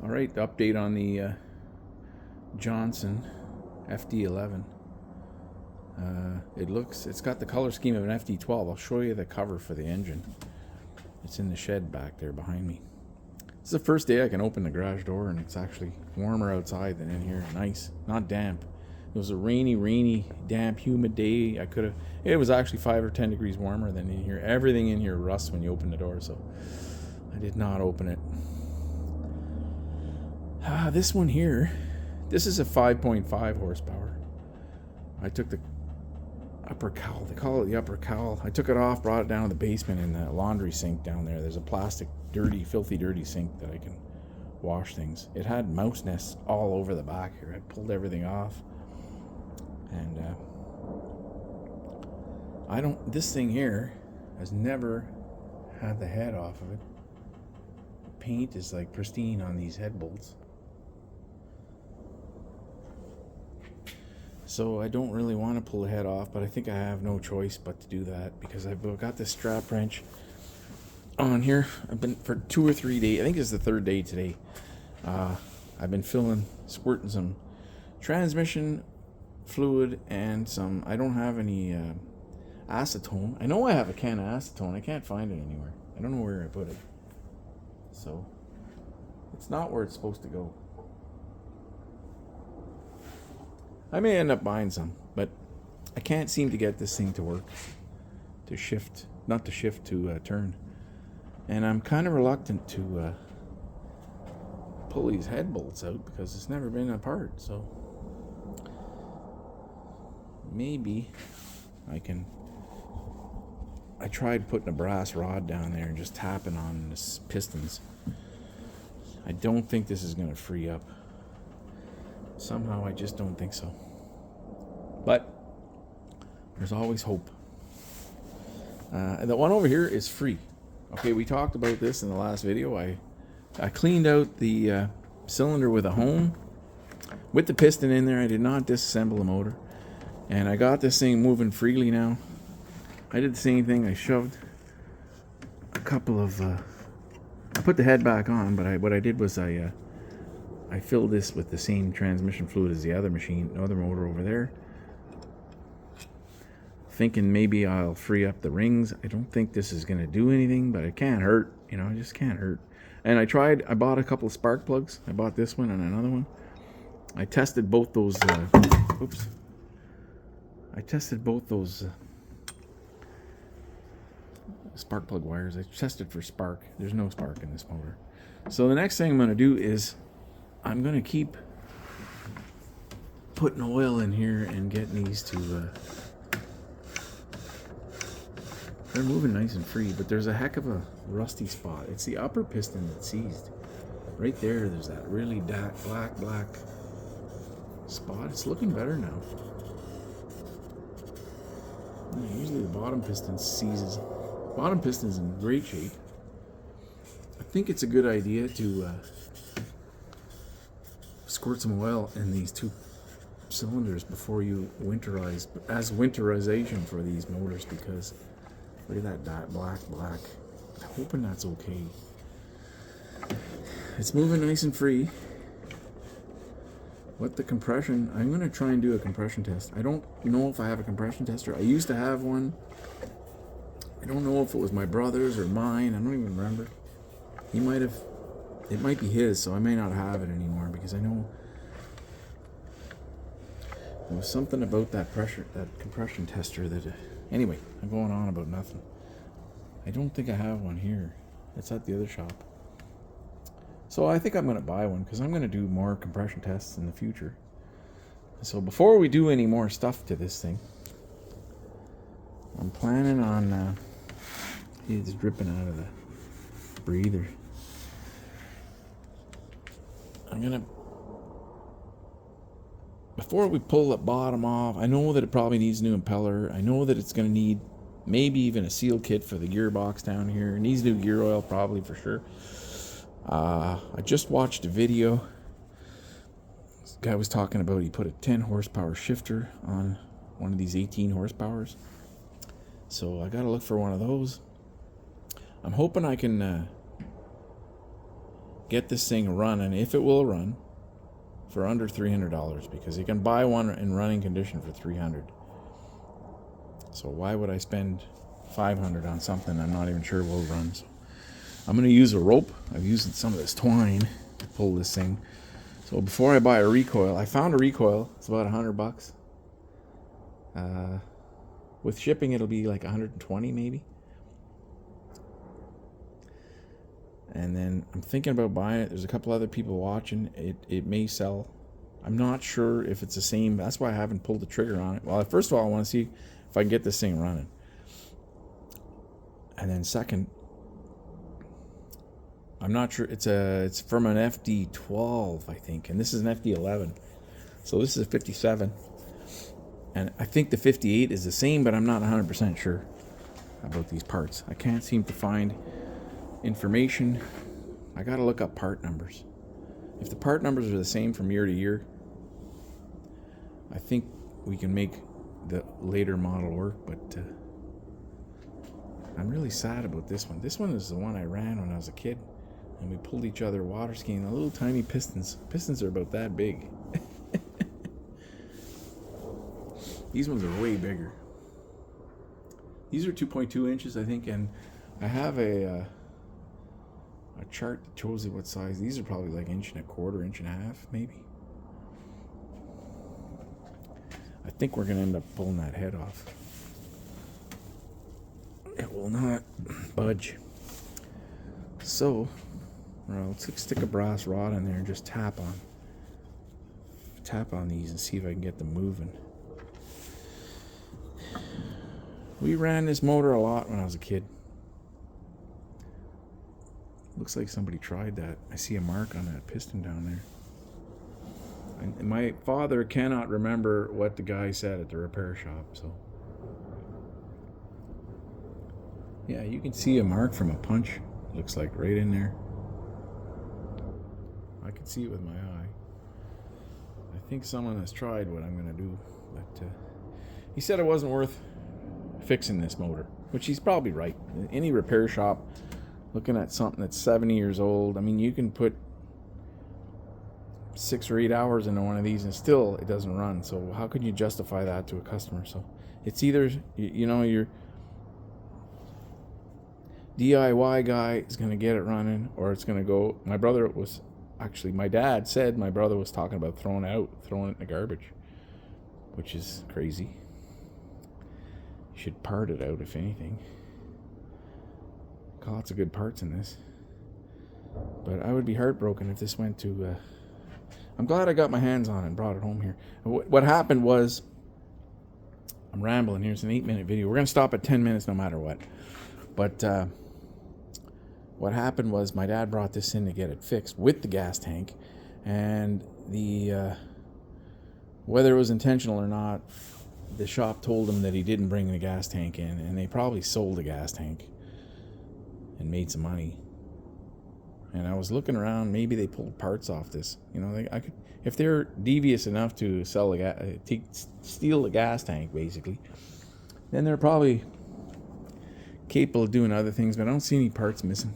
All right, the update on the Johnson FD11. It's got the color scheme of an FD12. I'll show you the cover for the engine. It's in the shed back there behind me. This is the first day I can open the garage door, and it's actually warmer outside than in here. Nice, not damp. It was a rainy, damp, humid day. It was actually 5 or 10 degrees warmer than in here. Everything in here rusts when you open the door, so I did not open it. This one here, this is a 5.5 horsepower. I took the upper cowl, they call it the upper cowl. I took it off, brought it down to the basement in the laundry sink down there. There's a plastic, filthy, dirty sink that I can wash things. It had mouse nests all over the back here. I pulled everything off. And this thing here has never had the head off of it. The paint is like pristine on these head bolts. So I don't really want to pull the head off, but I think I have no choice but to do that because I've got this strap wrench on here. I've been for 2 or 3 days. I think it's the third day today. I've been squirting some transmission fluid and some. I don't have any acetone. I know I have a can of acetone. I can't find it anywhere. I don't know where I put it. So it's not where it's supposed to go. I may end up buying some, but I can't seem to get this thing to work, to turn. And I'm kind of reluctant to pull these head bolts out because it's never been apart. So maybe I tried putting a brass rod down there and just tapping on the pistons. I don't think this is going to free up. Somehow I just don't think so. But there's always hope. And the one over here is free. Okay, we talked about this in the last video. I cleaned out the cylinder with a hone with the piston in there. I did not disassemble the motor. And I got this thing moving freely now. I did the same thing. I shoved a couple of... I put the head back on, but what I did was I filled this with the same transmission fluid as the other motor over there. Thinking maybe I'll free up the rings. I don't think this is going to do anything, but it can't hurt. It just can't hurt. And I bought a couple of spark plugs. I bought this one and another one. I tested both those, spark plug wires. I tested for spark. There's no spark in this motor. So the next thing I'm going to do is I'm going to keep putting oil in here and getting these to... they're moving nice and free, but there's a heck of a rusty spot. It's the upper piston that's seized. Right there, there's that really black spot. It's looking better now. Usually the bottom piston seizes. Bottom piston's in great shape. I think it's a good idea to squirt some oil in these two cylinders before you winterize, as winterization for these motors, because look at that black. I'm hoping that's okay. It's moving nice and free. What the compression, I'm going to try and do a compression test. I don't know if I have a compression tester. I used to have one. I don't know if it was my brother's or mine. I don't even remember. It might be his, so I may not have it anymore because I know there was something about that compression tester that... Anyway, I'm going on about nothing. I don't think I have one here. It's at the other shop. So I think I'm going to buy one because I'm going to do more compression tests in the future. So before we do any more stuff to this thing, I'm planning on... it's dripping out of the breather. I'm going to... Before we pull the bottom off, I know that it probably needs a new impeller. I know that it's going to need maybe even a seal kit for the gearbox down here. It needs new gear oil probably for sure. I just watched a video. This guy was talking about he put a 10 horsepower shifter on one of these 18 horsepowers. So I got to look for one of those. I'm hoping I can get this thing running, if it will run, for under $300, because you can buy one in running condition for $300. So why would I spend $500 on something I'm not even sure will run? So I'm going to use a rope. I've used some of this twine to pull this thing. So before I buy a recoil, I found a recoil. It's about $100. With shipping, it'll be like 120 maybe. And then I'm thinking about buying it. There's a couple other people watching. It may sell. I'm not sure if it's the same. That's why I haven't pulled the trigger on it. Well, first of all, I want to see if I can get this thing running. And then second, I'm not sure. It's from an FD12, I think, and this is an FD11. So this is a 57. And I think the 58 is the same, but I'm not 100% sure about these parts. I can't seem to find information. I got to look up part numbers. If the part numbers are the same from year to year, I think we can make the later model work, but I'm really sad about this one. This one is the one I ran when I was a kid, and we pulled each other water skiing. The little tiny pistons. Pistons are about that big. These ones are way bigger. These are 2.2 inches, I think, and I have a chart that shows you what size. These are probably like 1.25 inches, 1.5 inches, maybe. I think we're going to end up pulling that head off. It will not budge. So, well, let's stick a brass rod in there and just tap on these and see if I can get them moving. We ran this motor a lot when I was a kid. Looks like somebody tried that. I see a mark on that piston down there. And my father cannot remember what the guy said at the repair shop, so. Yeah, you can see a mark from a punch. Looks like right in there. I can see it with my eye. I think someone has tried what I'm going to do, but he said it wasn't worth fixing this motor, which he's probably right. Any repair shop looking at something that's 70 years old, I mean, you can put 6 or 8 hours into one of these and still it doesn't run. So how can you justify that to a customer? So it's either, you know, your DIY guy is going to get it running, or it's going to go. My dad said my brother was talking about throwing it in the garbage, which is crazy. You should part it out, if anything. Got lots of good parts in this, but I would be heartbroken if this went to I'm glad I got my hands on it and brought it home here. What happened was, I'm rambling here. It's an 8-minute video. We're going to stop at 10 minutes no matter what. But what happened was my dad brought this in to get it fixed with the gas tank. And whether it was intentional or not, the shop told him that he didn't bring the gas tank in. And they probably sold the gas tank and made some money. And I was looking around, maybe they pulled parts off this. You know, I could, if they're devious enough to sell steal the gas tank, basically, then they're probably capable of doing other things. But I don't see any parts missing.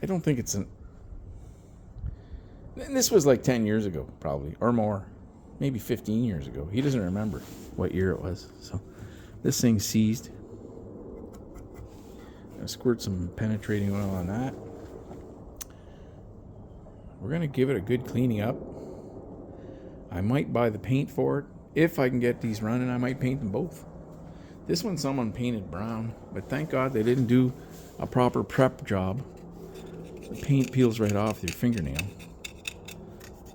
I don't think it's and this was like 10 years ago, probably, or more, maybe 15 years ago. He doesn't remember what year it was. So this thing's seized. I'll squirt some penetrating oil on that. We're going to give it a good cleaning up. I might buy the paint for it. If I can get these running, I might paint them both. This one someone painted brown, but thank God they didn't do a proper prep job. The paint peels right off your fingernail.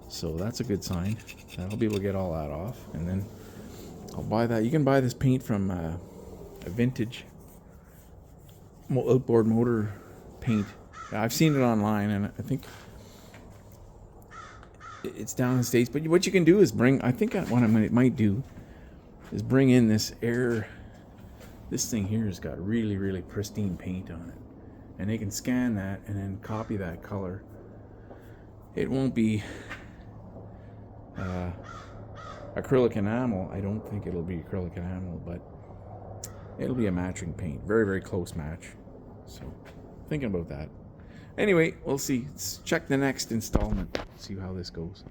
So that's a good sign. I'll be able to get all that off. And then I'll buy that. You can buy this paint from a vintage outboard motor paint. I've seen it online, and I think it's down in the States. But what you can do is I think what I might do is bring in this air. This thing here has got really, really pristine paint on it. And they can scan that and then copy that color. It won't be acrylic enamel. I don't think it'll be acrylic enamel, but it'll be a matching paint. Very, very close match. So, thinking about that. Anyway, we'll see. Let's check the next installment. See how this goes.